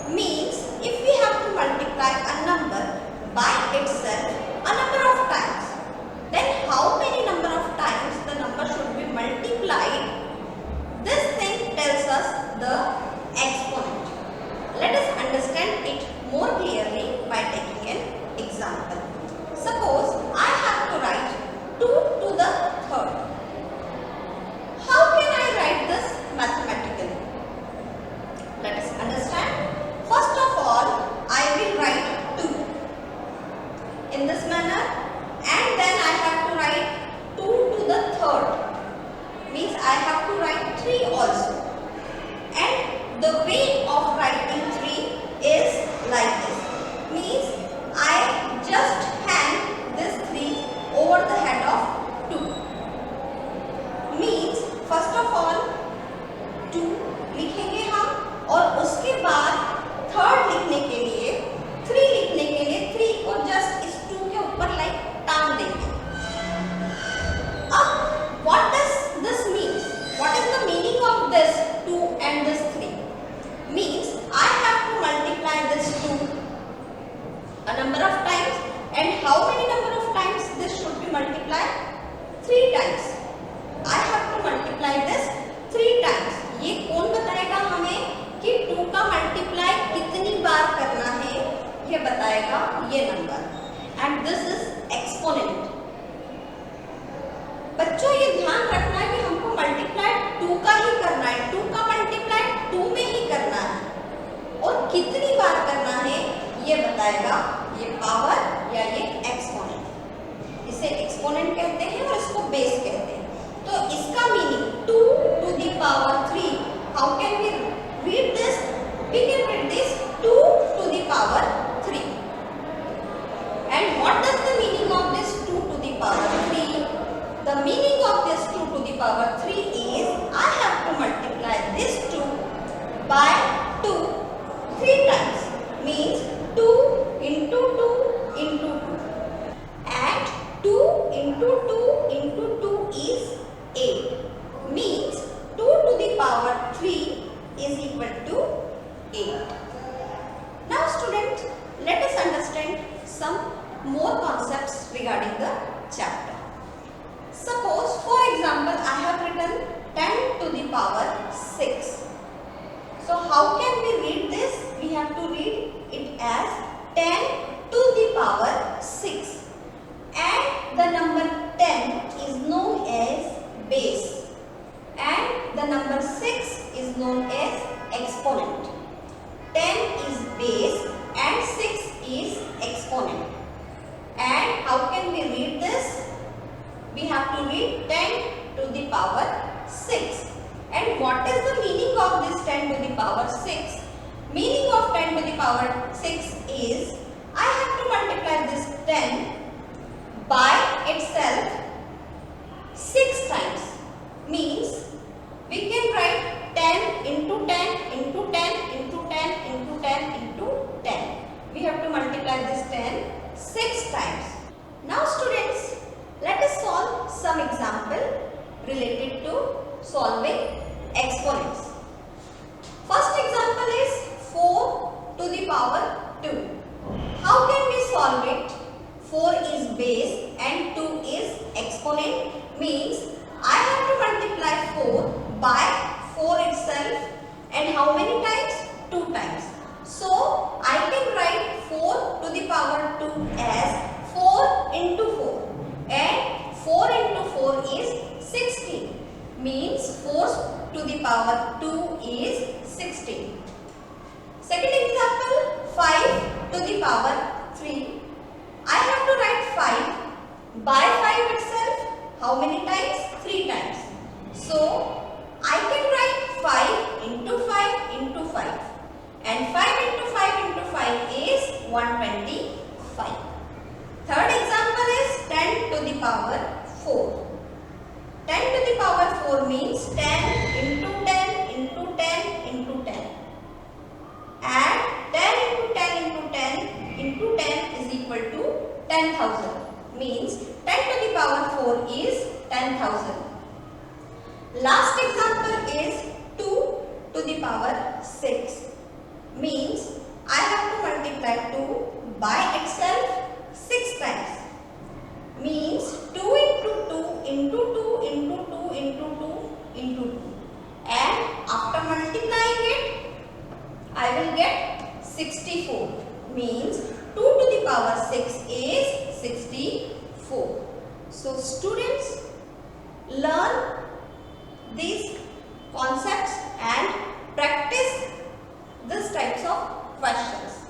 means if we have to multiply a number by itself a number of times, then how many number of times the number should be multiplied? This thing tells us the exponent. Let us understand it more clearly by taking an example. Suppose I have to write 2 to the third. How can I write this mathematically? Let us understand. First of all, I will write 2 in this manner, and then I have to write 2 to the third. Means I have to write 3 also. And the way of writing 3 is like this. Means I just hang this 3 over the head of 2. Means first of all 2 लिखेंगे हम और उसके बाद third लिखने के लिए 3 लिखने के लिए 3 को जस्ट इस 2 के ऊपर लाइक टांग देंगे. अब what does this mean? What is the meaning of this 2 and this 3? Means I have to multiply this 2 a number of times, and how many number of times this should be multiplied? 3 times. I have to multiply this 3 times. ये कौन बताएगा हमें कि 2 का multiply कितनी बार करना है? ये बताएगा ये number. And this is exponent. बच्चों ये ध्यान रखना है कि हमको मल्टीप्लाई 2 का ही करना है. 2 का मल्टीप्लाई 2 में ही करना है और कितनी बार करना है ये बताएगा ये पावर या ये एक्सपोनेंट. इसे एक्सपोनेंट कहते हैं और इसको बेस कहते हैं. तो इसका meaning 2 to the power 3. How can we read this? We can read this 2 to the power 3. And what does the meaning of this 2 to the power 3? The meaning of this 2 to the power 3 is I have to multiply this 2 by 2 3 times. Means 2 into 2 into 2. And 2 into 2 into 2 is 8. Means 2 to the power 3 is equal to 8. Now students, let us understand some more concepts regarding the chapter. Suppose for example I have written 10 to the power 6. So how can we read this? We have to read it as 10 to the power 6. And the number 10 is known as base. And the number 6 is known as exponent. 10 is base and 6 is exponent. And how can we read this? We have to read 10 to the power 6. And what is the meaning of this 10 to the power 6? Meaning of 10 to the power 6 is I have to multiply this 10 by itself 6 times. Means we can write 10 into 10 into 10 into 10 into 10 into 10. We have to multiply this 10 6 times. Now students, let us solve some example related to solving exponents. First example is 4 to the power 2. How can we solve it? 4 is base and 2 is exponent. Means I have to multiply 4 by 4 itself, and how many times? 2 times. So I can write 4 to the power 2 as 4 into 4, and 4 into 4 is 16. Means 4 to the power 2 is 16. Second example, 5 to the power 3. I have to write 5 by 5 itself. How many times? 3 times. So I can write 5 into 5 into 5. And 5 into 5 into 5 is 125. Third example is 10 to the power 4. 10 to the power 4 means 10 into 10 into 10 into 10. And 10 into 10 into 10 into 10 is equal to 10,000. Means 10 to the power 4 is 10,000. Last example is 2 to the power 6. Means into 2, and after multiplying it I will get 64, means 2 to the power 6 is 64. So students, learn these concepts and practice these types of questions.